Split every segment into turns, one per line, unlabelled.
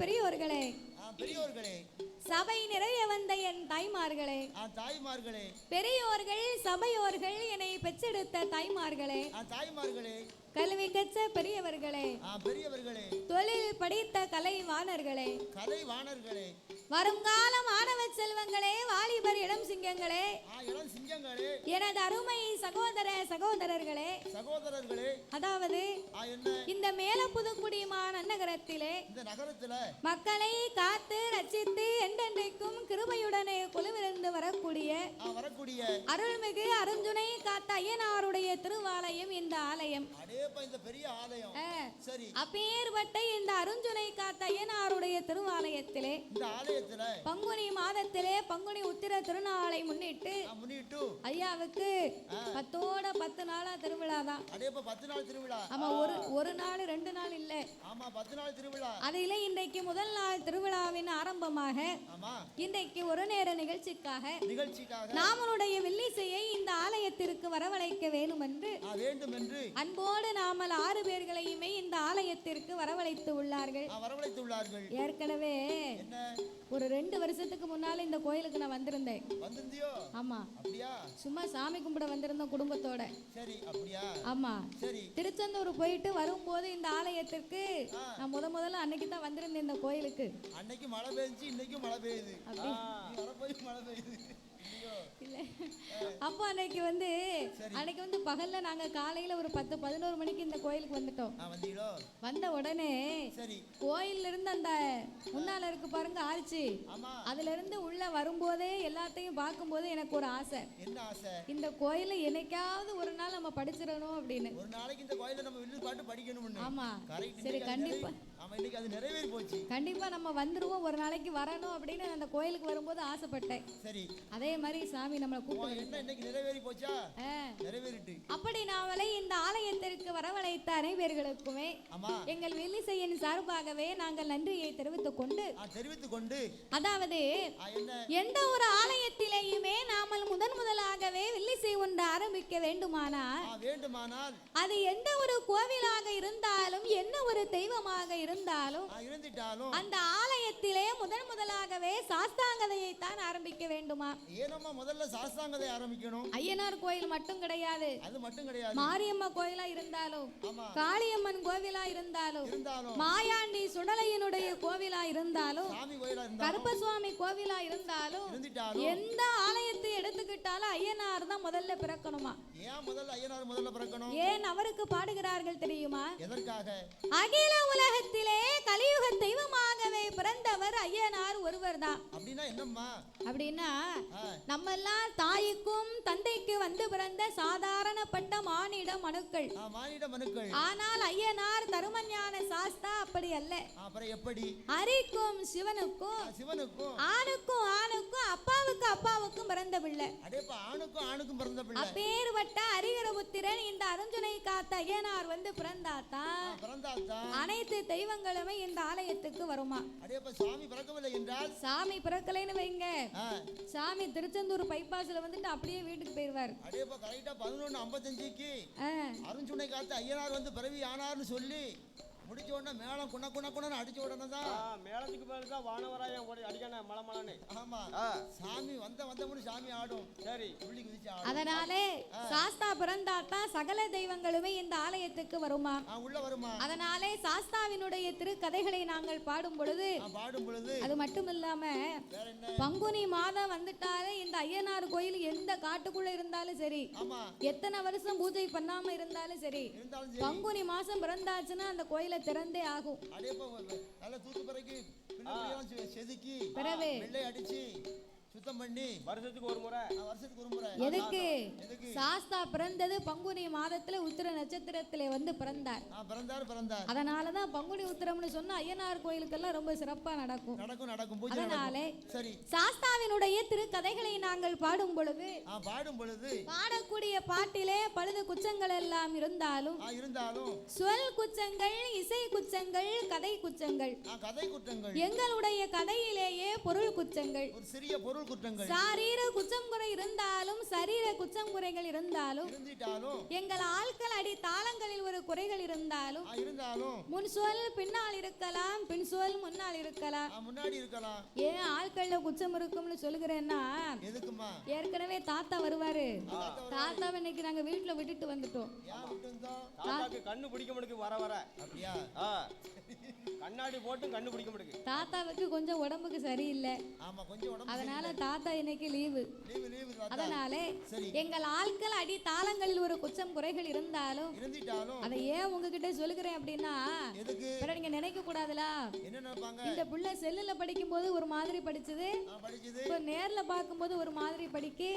பெரியோர்களே,
பெரியோர்களே,
சபை நிறைய வந்த என் தாய்மார்களே,
தாய்மார்களே,
பெரியோர்கள் சபையோர்கள், என்னை பெற்றெடுத்த தாய்மார்களே,
தாய்மார்களே,
கல்வி கற்ற பெரியவர்களே,
பெரியவர்களே,
தொழில் படித்த கலைவாணர்களே,
கலைவாணர்களே,
வருங்கால மாணவ செல்வங்களே, வாலிபர் இளம் சிங்கங்களே,
இளம் சிங்கங்களே,
எனது அருமை சகோதர சகோதரர்களே,
சகோதரர்களே,
அதாவது இந்த மேல புதுக்குடி நகரத்திலே
இந்த நகரத்தில
மக்களை காத்து ரட்சித்து என்றென்றைக்கும் கிருபையுடனே கொலுவிருந்து வரக்கூடிய அருள்மிகு அருஞ்சுனை காத்த ஐயனாருடைய திருவாலயம் இந்த ஆலயம்.
இந்த பெரிய ஆலயம். சரி,
அப்பேற்பட்ட இந்த அருஞ்சுனை காத்த ஐயனாருடைய திருவாலயத்திலே இந்த ஆலயத்திலே பங்குனி மாதத்திலே பங்குனி உத்திர திருநாளை முன்னிட்டு ஐயாவுக்கு 10 நாளா திருவிழா தான்.
10 நாள் திருவிழா.
ஆமா, ஒரு நாள் 2 நாள் இல்ல.
ஆமா, 10 நாள் திருவிழா.
அதிலே இன்றைக்கு முதல் நாள் திருவிழாவின் ஆரம்பமாக இன்றைக்கு ஒரு நேர நிகழ்ச்சிக்காக நாமளுடைய வெள்ளிசையை இந்த ஆலயத்திற்கு வரவழைக்க வேண்டும் என்று அன்போடு நாமல் 6 பேர்களையுமே இந்த ஆலயத்திற்கு வரவழைத்து உள்ளார்கள். ஏற்கனவே ஒரு 2 வருஷத்துக்கு முன்னால இந்த கோயிலுக்கு நான் வந்திருந்தேன். ஆமா, சும்மா சாமி கும்பிட வந்திருந்தோம் குடும்பத்தோட. ஆமா, திருச்செந்தூர் போயிட்டு வரும்போது இந்த ஆலயத்திற்கு நான் முதல்ல அன்னைக்கு தான் வந்திருந்தேன் இந்த கோயிலுக்கு.
அன்னைக்கு மழை பெய்ஞ்சு, இன்னைக்கும் மழை பெய்யுது. மழை பெய்யுது.
அப்போ அன்னைக்கு வந்து பகல்ல நாங்க காலையில ஒரு 10-11 மணிக்கு இந்த கோயிலுக்கு வந்துட்டோம். வந்த உடனே கோயில்ல இருந்து அந்த முன்னால இருக்கு பாருங்க ஆர்ச்சி, அதுல இருந்து உள்ள வரும்போதே எல்லாத்தையும் பார்க்கும்போது எனக்கு ஒரு ஆசை.
என்ன ஆசை?
இந்த கோயில என்னைக்காவது ஒரு நாள் நம்ம படிச்சிடணும் அப்படின்னு.
ஒரு நாளைக்கு இந்த கோயில நம்ம வில்லு பாட்டு படிக்கணும்.
ஆமா, சரி, கண்டிப்பா.
ஆமா, இன்னைக்கு அது நிறைவேறி போச்சு.
கண்டிப்பா நம்ம வந்துருவோம், ஒரு நாளைக்கு வரணும் அப்படின்னு அந்த கோயிலுக்கு வரும்போது ஆசைப்பட்டேன்.
சரி,
அதே மாதிரி சாமி நம்மளை கூப்பிட்டு
இன்னைக்கு நிறைவேறி போச்சா? நிறைவேறிட்டு.
அப்படி நாமளை இந்த ஆலயத்திற்கு வரவழைத்த அனைவர்களுக்குமே எங்கள் வெள்ளிசையின் சார்பாகவே நாங்கள் நன்றியை தெரிவித்துக் கொண்டு அதாவது எந்த ஒரு ஆலயத்திலேயுமே நாமல் முதலாகவே வெள்ளிசை ஒன்று ஆரம்பிக்க வேண்டுமானால் அது எந்த ஒரு கோவிலாக இருந்தாலும் என்ன ஒரு தெய்வமாக இருந்தாலும் அந்த ஆலயத்திலே முதலாகவே சாஸ்தாங்கதையை தான் ஆரம்பிக்க வேண்டுமா?
முதல்ல சாஸ்தாங்கதை ஆரம்பிக்கணும்.
ஐயனார் கோயில் மட்டும் கிடையாது,
அது மட்டும் கிடையாது.
மாரியம்மா கோயிலா இருந்தாலும், காளியம்மன் கோவிலா இருந்தாலும், மாயாண்டி சுடலையினுடைய கோவிலா இருந்தாலும், கருப்பசுவாமி கோவிலா இருந்தாலும், எந்த ஆலயத்தை எடுத்துக்கிட்டாலும் ஐயனார் தான் முதல்ல பிறக்கணுமா?
ஏன் முதல்ல ஐயனார் முதல்ல பிறக்கணும்?
ஏன் அவருக்கு பாடுகிறார்கள் தெரியுமா?
எதற்காக?
அகில உலகத்திலே கலியுக தெய்வமாகவே பிறந்தவர் ஐயனார் ஒருவர் தான்.
அப்படின்னா என்னம்மா?
அப்படின்னா நம்ம எல்லாம் தாய்க்கும் தந்தைக்கு வந்து பிறந்த சாதாரணப்பட்ட மானிட மனுக்கள். ஆனால் ஐயனார் தருமஞான சாஸ்தா அப்படி அல்ல.
அப்புறம் எப்படி?
ஹரிக்கும் சிவனுக்கும் ஆணுக்கும் அப்பாவுக்கும் பிறந்த பிள்ளை.
ஆணுக்கும் பிறந்த பிள்ளை.
அப்பேற்பட்ட ஹரிஹரபுத்திரன் இந்த அருஞ்சுனை காத்த ஐயனார் வந்து பிறந்தாத்தான் அனைத்து தெய்வங்களுமே இந்த ஆலயத்துக்கு வருமா?
சாமி பிறக்கவில்லை என்றால்,
சாமி பிறக்கலைன்னு வைங்க, சாமி திருச்செந்தூர் பைபாஸ்ல வந்துட்டு அப்படியே வீட்டுக்கு போயிருவார்.
அடேப்பா, கரெக்ட்டா 11:55க்கு அருஞ்சுனை காத்த ஐயனார் வந்து பிறவி ஆனார்னு சொல்லி முடிச்ச உடனே மேளம் குண அடிச்ச உடனே தான்
மேளத்துக்கு பேரு தான் வானவராயம் ஓடி அடிக்கன மலமலனே.
ஆமா, சாமி வந்த முடி சாமி ஆடும். சரி, புள்ளி குதிச்சு ஆடும்.
அதனாலே சாஸ்தா பிறந்தாதான் சகல தெய்வங்களுமே இந்த ஆலயத்துக்கு வருமா?
உள்ள வருமா?
அதனாலே சாஸ்தாவினுடைய திருக்கதைகளை நாங்கள் பாடும் பொழுது அது மட்டும் இல்லாம பங்குனி மாதம் வந்துட்டாலே இந்த ஐயனார் கோயில் எந்த காட்டுக்குள்ள இருந்தாலும் சரி, எத்தனை வருஷம் பூஜை பண்ணாம இருந்தாலும் சரி, பங்குனி மாசம் பிறந்தாச்சுன்னா அந்த கோயில திறந்தே ஆகும்.
செதுக்கி வெள்ளை அடிச்சு சுத்தம் பண்ணி
வருஷத்துக்கு ஒரு முறை.
எதுக்கு? சாஸ்தா பிறந்தது பங்குனி மாதத்துல உத்திர நட்சத்திரத்திலே வந்து பிறந்தார். அதனாலதான் பங்குனி உத்திரம்னு சொன்னா ஐயனார் கோயிலுக்கெல்லாம் ரொம்ப சிறப்பா நடக்கும். அதனாலே சாஸ்தாவினுடைய திருக்கதைகளை நாங்கள் பாடும் பொழுது பாடக்கூடிய பாட்டிலே பழுது குச்சங்கள் எல்லாம் இருந்தாலும் சொல் குச்சங்கள், இசை குச்சங்கள், கதை குச்சங்கள், எங்களுடைய கதையிலேயே பொருள் குச்சங்கள்,
சிறிய பொருள் குற்றங்கள்,
சாரீர குற்றம் குறை இருந்தாலும் சரீர குற்றம் குறைகள் இருந்தாலும் எங்கள் ஆட்கள் அடி தாளங்களில் ஒரு குறைகள் இருந்தாலும் முன் சொல் பின்னால் இருக்கலாம், பின் சொல் முன்னால் இருக்கலாம்,
முன்னாடி இருக்கலாம்.
ஏன் ஆட்கள்ல குச்சம் இருக்கும்னு சொல்லுகிறேன்னா,
எதுக்குமா?
ஏற்கனவே தாத்தா வருவாரு. தாத்தாவை இன்னைக்கு நாங்க வீட்டுல விட்டுட்டு வந்துட்டோம்.
தாத்தாக்கு கண்ணு பிடிக்க முடியுது வர வர.
அப்படியா?
கண்ணாடி போட்டு கண்ணு பிடிக்க முடியுது.
தாத்தாவுக்கு கொஞ்சம் உடம்புக்கு சரியில்லை.
ஆமா, கொஞ்சம் உடம்பு.
அதனால தாத்தா இன்னைக்கு லீவு. அதனால எங்கள் ஆட்கள் அடி தாளங்களில் ஒரு குச்சம் குறைகள் இருந்தாலும் அதை ஏன் உங்ககிட்ட சொல்லுகிறேன் அப்படின்னா, நீங்க நினைக்க கூடாதுல. இந்த பிள்ளை செல்லுல படிக்கும் போது ஒரு மாதிரி படிச்சது, இப்போ நேர்ல பார்க்கும்போது ஒரு மாதிரி படிக்கு.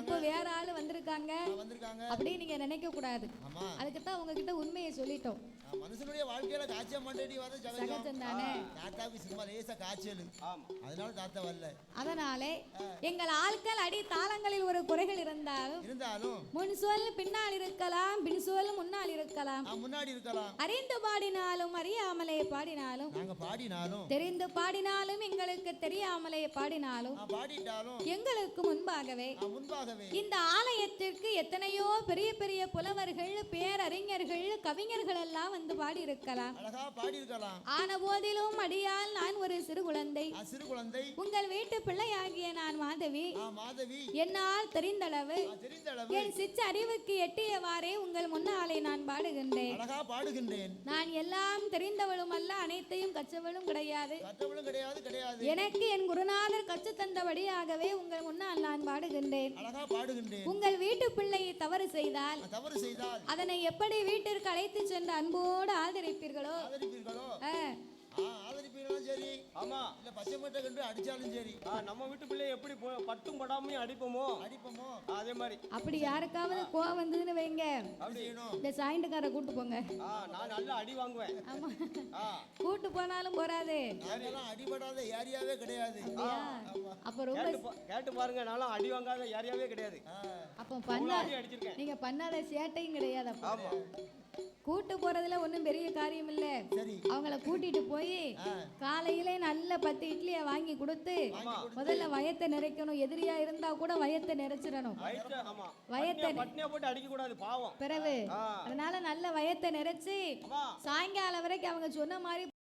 இப்போ வேற ஆளு வந்திருக்காங்க அப்படி நீங்க நினைக்க கூடாது. அதுக்குத்தான் உங்ககிட்ட உண்மையை சொல்லிட்டோம்.
மனுஷனுடைய வாழ்க்கையில காய்ச்சல் மண்டடி வர
சகஜம் தானே.
தாத்தாவுக்கு சும்மா லேசா காய்ச்சல், அதனால தாத்தா வரல.
அதனால எங்கள் ஆட்கள் அடி தாளங்களில் ஒரு குறைகள் இருந்தாலும் முன் சொல் பின்னால் இருக்கலாம், பின் சொல் முன்னால் இருக்கலாம்,
முன்னாடி இருக்கலாம்.
அறிந்து பாடினாலும் அறியாமலே பாடினாலும்,
நாங்க பாடினாலும்
தெரிந்து பாடினாலும் எங்களுக்கு தெரியாமலே பாடினாலும் எங்களுக்கு முன்பாகவே இந்த ஆலயத்திற்கு எத்தனையோ பெரிய பெரிய புலவர்கள், பேரறிஞர்கள், கவிஞர்கள் எல்லாம் வந்து பாடி இருக்கலாம். ஆன போதிலும் அடியால் நான் ஒரு சிறு குழந்தை. உங்கள் வீட்டு பிள்ளையாகிய நான் மாதவி. என்னால் தெரிந்தளவு என் சிச்ச அறிவுக்கு எட்டியவாறே உங்கள் முன்னாலே நான் பாடுகின்றேன். நான் எல்லாம் தெரிந்தவளும் அல்ல, அனைத்தையும் கற்றவளும் கிடையாது. எனக்கு என் குருநாதர் கற்று தந்தபடியாகவே உங்கள் முன்னால் நான் பாடுகின்றேன். உங்கள் வீட்டு பிள்ளை தவறு செய்தால் அதனை எப்படி வீட்டிற்கு அழைத்து சென்று அன்போடு ஆதரிப்பீர்களோ
சரி. ஆமா, இல்ல பச்சை மட்டை கண்டு அடிச்சாலும் சரி.
நம்ம வீட்டு பிள்ளை எப்படி பட்டும் படாம அடிப்போமோ அதே மாதிரி.
அப்படி யாருக்காவது கோவம் வந்ததுன்னு வைங்க, இந்த சாயிண்டுக்கார கூட்டு போங்க.
நான் நல்லா அடி வாங்குவேன்.
ஆமா, கூட்டு போனாலும் போறாது.
அடிபடாத ஏரியாவே கிடையாது.
அப்ப ரொம்ப
கேட்டு பாருங்க, நான்லாம் அடி வாங்காத ஏரியாவே கிடையாது.
அப்ப நீங்க பண்ணாத சேட்டையும் கிடையாது.
ஆமா,
கூட்டு போறதுல ஒன்றும் பெரிய காரியம் இல்ல. அவங்கள கூட்டிட்டு போய் காலையிலே நல்ல 10 இட்லியை வாங்கி கொடுத்து முதல்ல வயத்தை நிறைக்கணும். எதிரியா இருந்தா கூட வயத்தை நிறைச்சிடணும். வயத்தை
போட்டு அடிக்க கூடாது, பாவம்.
பிறகு அதனால நல்ல வயத்தை நிறைச்சு சாயங்காலம் வரைக்கும் அவங்க சொன்ன மாதிரி